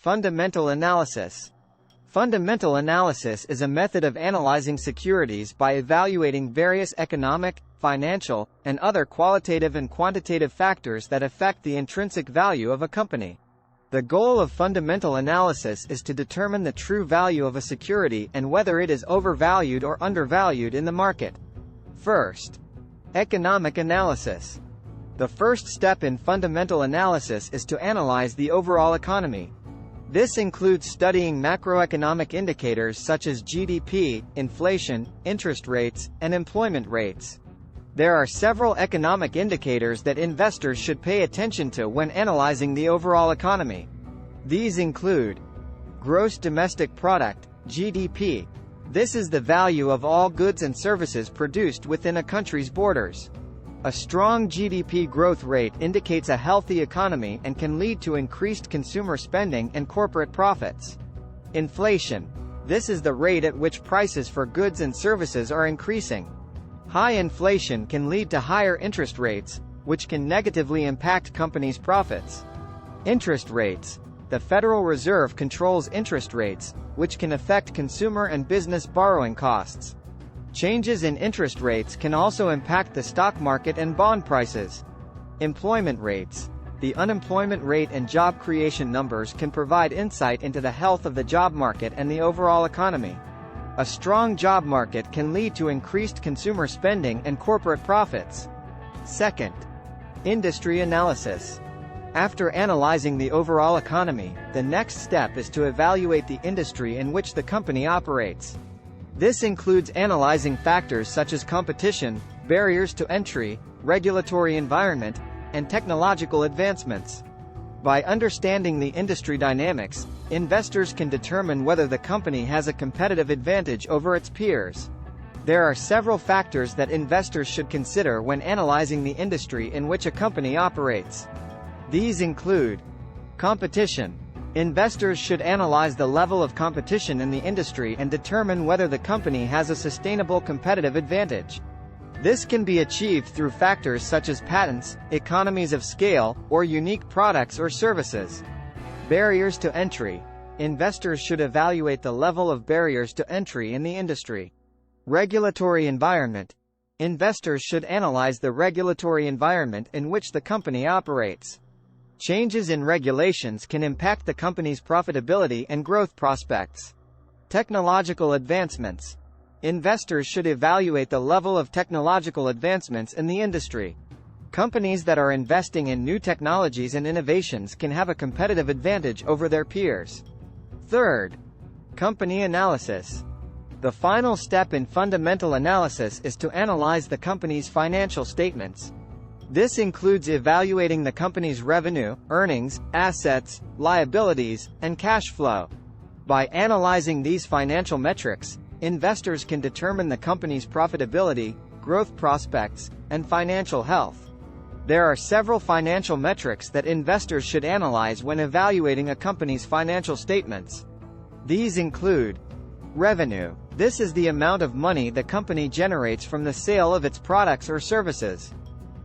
Fundamental analysis. Fundamental analysis is a method of analyzing securities by evaluating various economic, financial, and other qualitative and quantitative factors that affect the intrinsic value of a company. The goal of fundamental analysis is to determine the true value of a security and whether it is overvalued or undervalued in the market. First, economic analysis. The first step in fundamental analysis is to analyze the overall economy. This includes studying macroeconomic indicators such as GDP, inflation, interest rates, and employment rates. There are several economic indicators that investors should pay attention to when analyzing the overall economy. These include gross domestic product, GDP. This is the value of all goods and services produced within a country's borders. A strong GDP growth rate indicates a healthy economy and can lead to increased consumer spending and corporate profits. Inflation. This is the rate at which prices for goods and services are increasing. High inflation can lead to higher interest rates, which can negatively impact companies' profits. Interest rates. The Federal Reserve controls interest rates, which can affect consumer and business borrowing costs. Changes in interest rates can also impact the stock market and bond prices. Employment rates. The unemployment rate and job creation numbers can provide insight into the health of the job market and the overall economy. A strong job market can lead to increased consumer spending and corporate profits. Second, industry analysis. After analyzing the overall economy, the next step is to evaluate the industry in which the company operates. This includes analyzing factors such as competition, barriers to entry, regulatory environment, and technological advancements. By understanding the industry dynamics, investors can determine whether the company has a competitive advantage over its peers. There are several factors that investors should consider when analyzing the industry in which a company operates. These include competition. Investors should analyze the level of competition in the industry and determine whether the company has a sustainable competitive advantage. This can be achieved through factors such as patents, economies of scale, or unique products or services. Barriers to entry. Investors should evaluate the level of barriers to entry in the industry. Regulatory environment. Investors should analyze the regulatory environment in which the company operates. Changes in regulations can impact the company's profitability and growth prospects. Technological advancements. Investors should evaluate the level of technological advancements in the industry. Companies that are investing in new technologies and innovations can have a competitive advantage over their peers. Third, company analysis. The final step in fundamental analysis is to analyze the company's financial statements. This includes evaluating the company's revenue, earnings, assets, liabilities, and cash flow. By analyzing these financial metrics, investors can determine the company's profitability, growth prospects, and financial health. There are several financial metrics that investors should analyze when evaluating a company's financial statements. These include revenue. This is the amount of money the company generates from the sale of its products or services.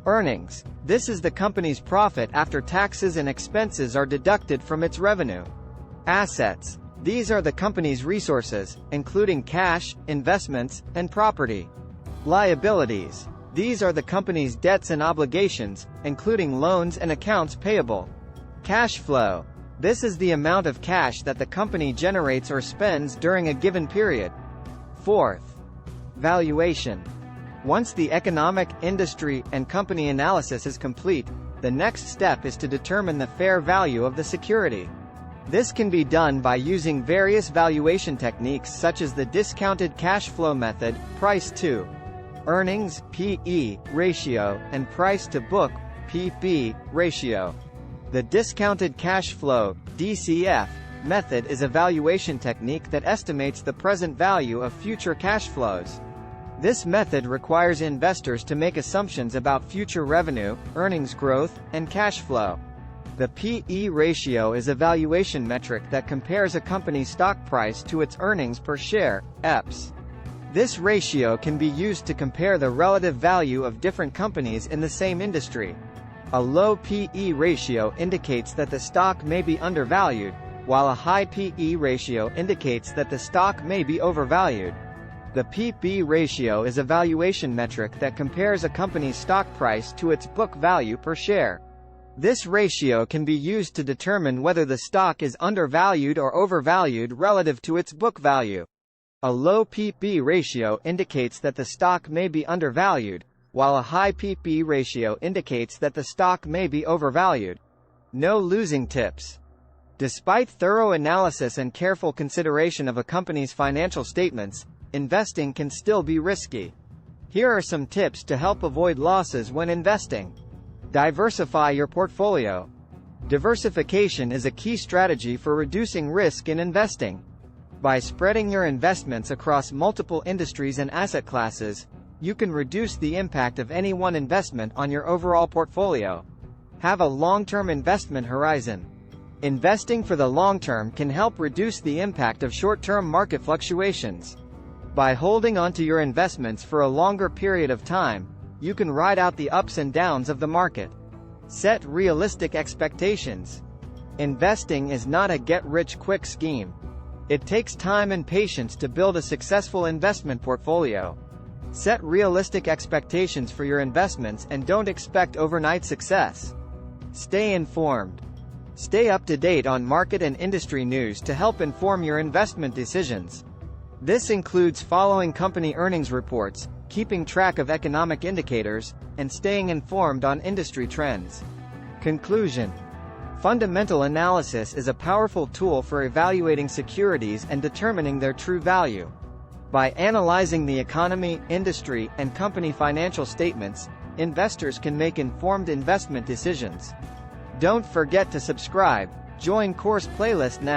Earnings. This is the company's profit after taxes and expenses are deducted from its revenue. Assets. These are the company's resources, including cash, investments, and property. Liabilities. These are the company's debts and obligations, including loans and accounts payable. Cash flow. This is the amount of cash that the company generates or spends during a given period. Fourth, valuation. Once the economic, industry, and company analysis is complete, the next step is to determine the fair value of the security. This can be done by using various valuation techniques such as the discounted cash flow method, price to earnings (P/E) ratio, and price to book (P/B) ratio. The discounted cash flow (DCF) method is a valuation technique that estimates the present value of future cash flows. This method requires investors to make assumptions about future revenue, earnings growth, and cash flow. The P/E ratio is a valuation metric that compares a company's stock price to its earnings per share, EPS. This ratio can be used to compare the relative value of different companies in the same industry. A low P/E ratio indicates that the stock may be undervalued, while a high P/E ratio indicates that the stock may be overvalued. The P/B ratio is a valuation metric that compares a company's stock price to its book value per share. This ratio can be used to determine whether the stock is undervalued or overvalued relative to its book value. A low P/B ratio indicates that the stock may be undervalued, while a high P/B ratio indicates that the stock may be overvalued. No losing tips. Despite thorough analysis and careful consideration of a company's financial statements, investing can still be risky. Here are some tips to help avoid losses when investing. Diversify your portfolio. Diversification is a key strategy for reducing risk in investing. By spreading your investments across multiple industries and asset classes, you can reduce the impact of any one investment on your overall portfolio. Have a long-term investment horizon. Investing for the long term can help reduce the impact of short-term market fluctuations. By holding onto your investments for a longer period of time, you can ride out the ups and downs of the market. Set realistic expectations. Investing is not a get-rich-quick scheme. It takes time and patience to build a successful investment portfolio. Set realistic expectations for your investments and don't expect overnight success. Stay informed. Stay up to date on market and industry news to help inform your investment decisions. This includes following company earnings reports, keeping track of economic indicators, and staying informed on industry trends. Conclusion. Fundamental analysis is a powerful tool for evaluating securities and determining their true value. By analyzing the economy, industry, and company financial statements, investors can make informed investment decisions. Don't forget to subscribe. Join Course Playlist now.